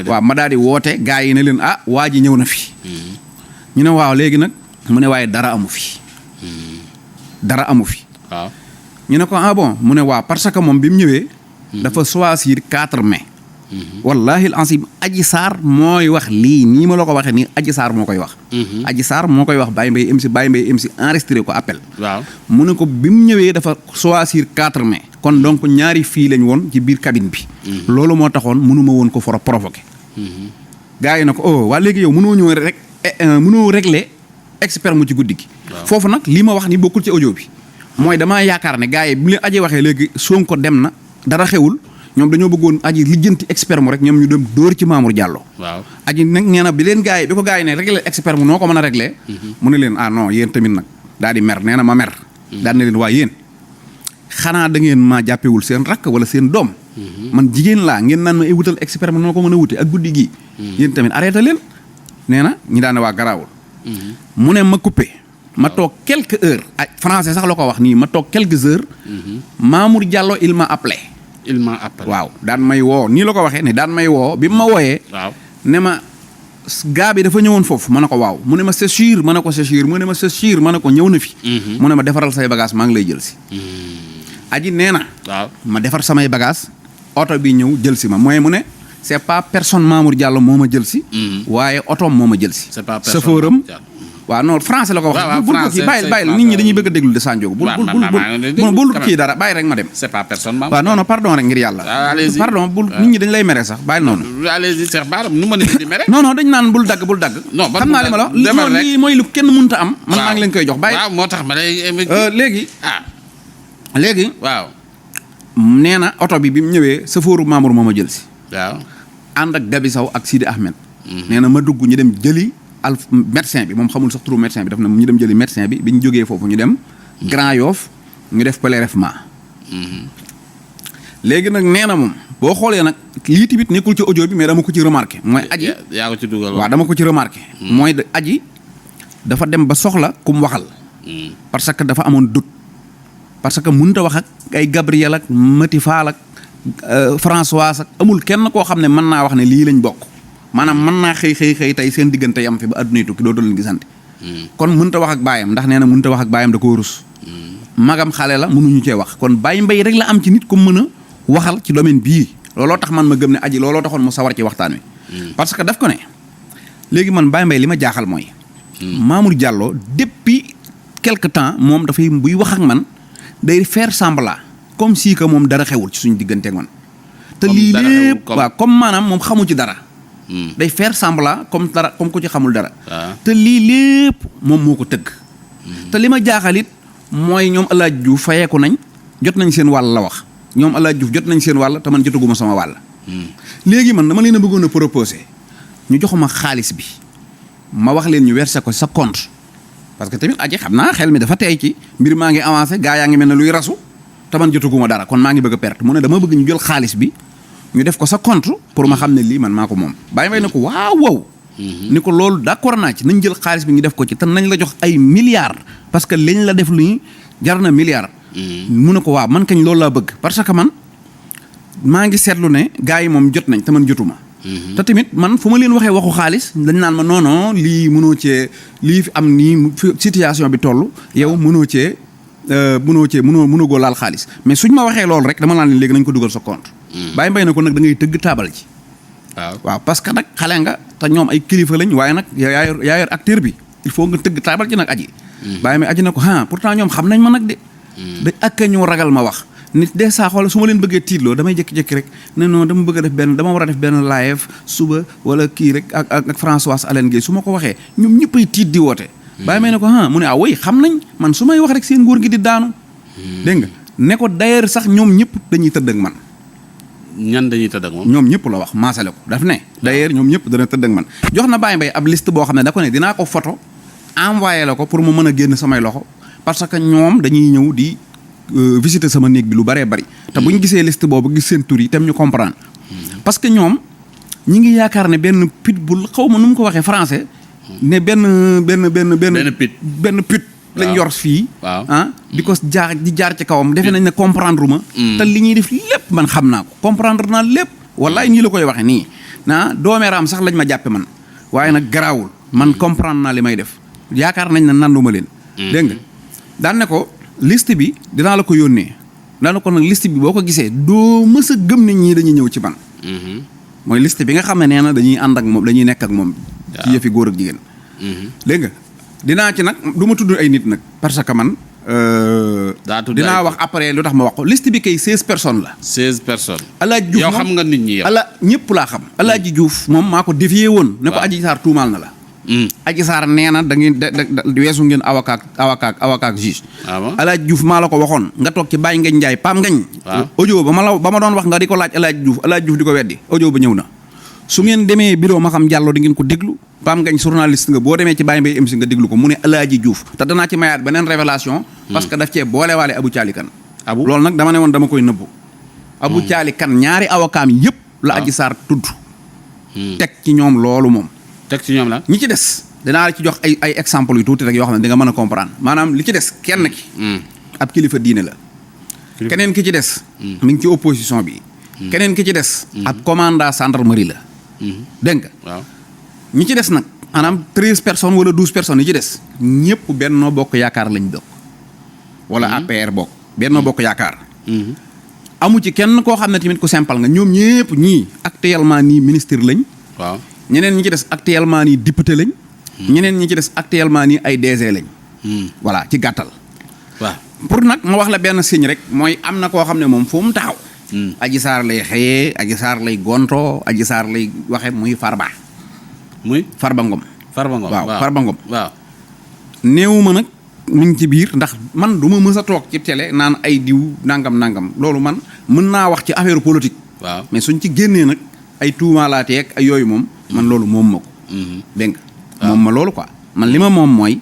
waaw ma daal di woote gars yi ne leen waa ji ñëw na fi. ñu ne waaw léegi nag mu ne waaye dara amu fi. dara amu fi. waaw ñu ne ko bon mu ne waaw parce que moom bi mu ñëwee. dafa choisir 4 mai. wallahi al asim Adji Sarr mooy wax lii nii ma la ko waxee nii Adji Sarr moo koy wax. Adji Sarr moo koy wax Baye Mbaye MC enregistré ko appel. waaw mu ne ko bi mu ñëwee dafa choisir 4 mai. kon donc ñaari fii lañ woon ci biir cabine bi. loolu moo taxoon mënuma woon ko for a provoqué. gars yi na ko waa léegi yow mënoo ñëw rek mënoo régler expert mu ci guddi gi. foofu nag li ma wax ni bokkul ci audio bi. mooy damaa yaakaar ne gars yi bu leen Adji waxee léegi Sonko dem na dara xewul. ñoom dañoo bëggoon Adji lijjanti expert mu rek ñoom ñu dem dóor ci Mamour Diallo. waaw Adji nag nee na bi leen gars yi bi ko gars yi ne réglé expert mu noo ko mën a réglé. mu ne leen non yéen tamit nag daal di mer nee na ma mer. daal ne leen waa yéen xanaa da ngeen maa jàppewul seen rakk wala seen doom. man jigéen laa ngeen naan ma ay wutal expert mu noo ko mën a wute ak guddi gii. yéen tamit arrêté leen nee na ñi daan ne waa garaawul. mu ne ma coupé. ma toog quelques heures français sax la ko wax nii ma toog quelques heures. Mamour Diallo il m'a appelé. waaw daan may woo nii la ko waxee ne daan may woo bi ma wooyee. waaw ne ma gaa bi dafa ñëwoon foofu ma ne ko waaw mu ne ma c'est sûr ma ne ko c'est sûr mu ne ma c'est sûr ma ne ko ñëw na fi. mu ne ma defaral say bagage maa ngi lay jël si. Adji nee na. waaw ma defar samay bagage oto bi ñëw jël si ma mooy mu ne c'est pas personne Mamour Diallo moo ma jël si. waaye otoom moo ma jël si. c'est pas personne chauffeuram waaw non français la ko wax. bul ko kii bàyyil nit ñi dañuy bëgg a déglu de Sanjogo. bul kii dara bàyyi rek ma dem. c'est pas personne. waaw non pardon rek ngir yàlla. pardon bul nit ñi dañ lay mere sax bàyyil noonu. allez-y Cheikh Bara nu ma nit di mere. non dañ naan bul dagg. non xam naa li ma la wax lii mooy lu kenn mënta am. man maa ngi leen koy jox bàyyi. waaw moo tax ma lay. léegi. waaw. nee na oto bi mu ñëwee safooru Mamour moo ma jël si. waaw ànd ak Gabi Sow ak Sidi Ahmed. nee na ma dugg ñu dem jëli. médecin bi moom xamul sax turu médecin bi daf na ñu dem jëli médecin bi ñu jógee foofu ñu dem Grand Yoff ñu def prélèvement. léegi nag nee na moom boo xoolee nag lii tamit nekkul ci audio bi mais dama ko ci remarqué mooy Adji yaa ko ci dugal waaw dama ko ci remarqué mooy Adji dafa dem ba soxla ku mu waxal parce que dafa amoon doute parce que mënut a wax ak ay Gabriel ak Mati Fall ak Françoise ak amul kenn koo xam ne mën naa wax ne lii lañ bokk maanaam mën naa xëy tey seen diggante yam fi ba addunay tukki doo leen gisante kon mënut a wax ak baayam ndax nee na mënut a wax ak baayam da koo rus magam xale la mënuñu cee wax kon Baye Mbaye rek la am ci nit ku mën a waxal ci domaine bii looloo tax man ma gëm ne Adji looloo taxoon mu sawar ci waxtaan wi parce que daf ko ne léegi man Baye Mbaye li ma jaaxal mooy Mamour Diallo depuis quelque temps moom dafay buy wax ak man day faire semblant comme si que moom dara xewul ci suñu diggante ak man te lii lépp waaw comme maanaam moom xamu ci dara day faire semblant comme ku ci xamul dara te lii lépp moom moo ko tëgg te li ma jaaxalit mooy ñoom El Hadj Diouf fayeeku nañ jot nañ seen wàll la wax ñoom El Hadj Diouf jot nañ seen wàll te man jotaguma sama wàll léegi man dama leen a bëggoon a proposé ñu joxuma xaalis bi ma wax leen ñu versé ko sa compte parce que tamit Adji xam naa xel mi dafa tey ci mbir maa ngi avancé gaa yaa ngi mel ne luy rasu te man jotaguma dara kon maa ngi bëgg a perte mu ne dama bëgg ñu jël xaalis bi ñu def ko sa compte pour ma xam ne lii man maa ko moom Baye Mbaye ne ko waaw ni ko loolu d'accord naa ci nañ jël xaalis bi ñu def ko ci te nañ la jox ay milliards parce que liñ la def lu jar na milliards mu ne ko waaw man kañ loolu laa bëgg parce que man maa ngi seetlu ne gars yi moom jot nañ te man jotuma te tamit man fu ma leen waxee waxu xaalis dañ naan ma non lii mënoo cee lii fi am nii situation bi toll yow mënoo goo laal xaalis mais suñ ma waxee loolu rek dama naan leen léegi nañ ko dugal sa compte Baye Mbaye na ko nag da ngay tëgg taabal ji waaw parce que nag xale nga te ñoom ay kilifa lañ waaye nag yaa yor acteur bi il faut nga tëgg taabal ji nag Adji Baye Mbaye Adji na ko pourtant ñoom xam nañ ma nag de dañ ak ñoo ragal ma wax nit des saa xool su ma leen bëggee tiitloo damay jékki-jékki rek ne non dama bëgg a dama war a def benn live suba wala kii rek ak Françoise Hélène Guèye su ma ko waxee ñoom ñëppay tiit di woote Baye Mbaye ne ko mu ne woy xam nañ man su may wax rek seen nguur gi di daanu dégg nga ne ko d'ailleurs sax ñoom ñëpp dañuy tëdd ak man ñan dañuy tëdd ak moom ñoom ñëpp la wax maasale ko daf ne d'ailleurs ñoom ñëpp dana tëdd ak man jox na Baye Mbaye ab liste boo xam ne da ko ne dinaa ko photo envoyé la ko pour mu mën a génn samay loxo parce que ñoom dañuy ñëw di visiter sama néeg bi lu bëree bëri te bu ñu gisee liste boobu gis seen tur yi tam ñu comprendre parce que ñoom ñi ngi yaakaar ne benn pitbull xaw ma nu mu ko waxee français ne benn pit lañ yor fii di ko jaar ci kawam defe nañ ne comprendre ma te li ñuy def lépp man xam naa ko comprendre naa lépp wallaay nii la koy waxee nii doomeeraam sax lañ ma jàppe man waaye nag garaawul man comprendre naa li may def yaakaar nañ ne nanduma leen dégg nga daan ne ko liste bi dinaa la ko yónnee daan ne ko nag liste bi boo ko gisee doo mës a gëm ne ñii dañuy ñëw ci man mooy liste bi nga xam ne nee na dañuy ànd ak moom dañuy nekk ak moom ci yëfi góor ak jigéen dégg nga dinaa ci nag du ma tudd ay nit nag parce que man dinaa wax après lu tax ma wax ko liste bi kay 16 personnes la 16 personnes Alaaji Diouf yow xam nga nit ñi yow ñëpp laa xam Alaaji Diouf moom maa ko défier woon ne ko Adji Sarr tuumaal na la Adji Sarr nee na da ngeen weesu ngeen avocat ak juge Alaaji Diouf maa la ko waxoon nga toog ci Baye Ngagne Ndiaye Pam Ngagne audio ba ma doon wax nga di ko laaj Alaaji Diouf di ko weddi audio ba ñëw na su ngeen demee bureau ma xam Diallo di ngeen ko déglu Pam Ngagne journaliste nga boo demee ci Baye Mbaye MC nga déglu ko mu ne Alaaji Diouf te danaa ci mayaat beneen révélation parce que daf cee boolewaale Abou Thiali Kane loolu nag dama ne woon dama koy nëbbu Abou Thiali Kane ñaari avocat mi yëpp la Adji Sarr tudd teg ci ñoom loolu moom teg ci ñoom la ñi ci des dinaa la ci jox ay exemple yu tuuti rek yoo xam ne di nga mën a comprendre maanaam li ci des kenn ki ab kilifa diine la keneen ki ci des mi ngi ci opposition bi keneen ki ci des ab commandant gendarmerie la dégg nga ñi ci des nag maanaam 13 personnes wala 12 personnes yi ci des ñëpp Benno Bokk Yaakaar lañ bokk wala APR bokk Benno Bokk Yaakaar amu ci kenn koo xam ne tamit ku simple nga ñoom ñëpp ñii actuellement nii ministre lañ waaw ñeneen ñi ci des actuellement nii député lañ ñeneen ñi ci des actuellement nii ay DG lañ voilà ci gàttal waaw pour nag ma wax la benn signe rek mooy am na koo xam ne moom fu mu taxaw Adji Sarr lay xëyee Adji Sarr lay gonto Adji Sarr lay waxe muy Farba Ngom waaw Farba Ngom waaw néewuma nag mi ngi ci biir ndax man du ma mës a toog ci télé naan ay diw nangam loolu man mën naa wax ci affaire politique waaw mais suñ ci génnee nag ay tuumaalaateeg ay yooyu moom man loolu moom ma ko dégg nga moom ma loolu quoi man li ma moom mooy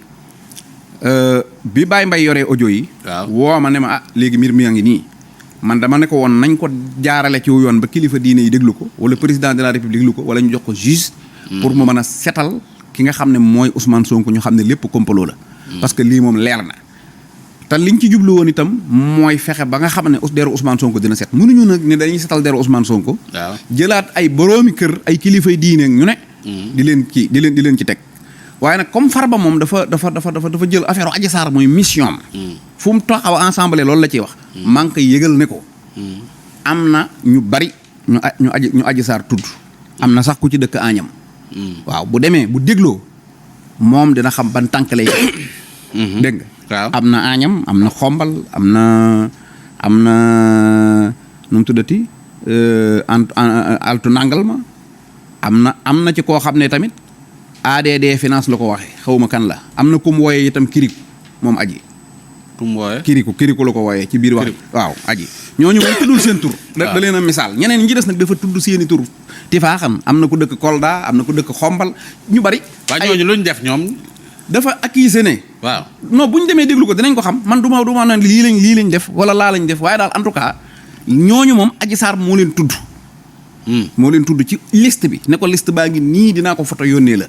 bi Baye Mbaye yoree audio yi woo ma ne ma léegi mbir mi a ngi nii man dama ne ko woon nañ ko jaarale ci yoon ba kilifa diine yi déglu ko wala président de la république déglu ko wala ñu jox ko juge pour mu mën a setal ki nga xam ne mooy Ousmane Sonko ñu xam ne lépp complot la parce que lii moom leer na te liñ ci jublu woon itam mooy fexe ba nga xam ne deru Ousmane Sonko dina set mënuñu nag ne dañuy setal deru Ousmane Sonko jëlaat ay boroomi kër ay kilifay diine ñu ne di leen ci teg waaye nag comme Farba moom dafa jël affaire Adji Sarr mooy mission fu mu taxaw ensemble loolu la ciy wax maa ngi koy yëgal ne ko am na ñu bari ñu Adji Sarr tudd am na sax ku ci dëkk Agnam waaw bu demee bu dégloo moom dina xam ban tànk lay dégg nga am na Agnam am na Xombal am na nu mu tuddati altu nangal ma am na ci koo xam ne tamit ADD finance la ko waxee xawma kan la am na ku mu wooyee itam kiriku moom Adji ku mu wooyee kiriku la ko wooyee ci biir wax waaw Adji ñooñu moom tuddul seen tur da leen a misaal ñeneen ñi ci des nag dafa tudd seeni tur tifaaxan am na ku dëkk Kolda am na ku dëkk Xombal ñu bari waaye ñooñu luñ def ñoom dafa accusé ne waaw non bu ñu demee déglu ko dinañ ko xam man du ma naan lii lañ def wala laa lañ def waaye daal en tout cas ñooñu moom Adji Sarr moo leen tudd ci liste bi ne ko liste baa ngi nii dinaa ko photo yónnee la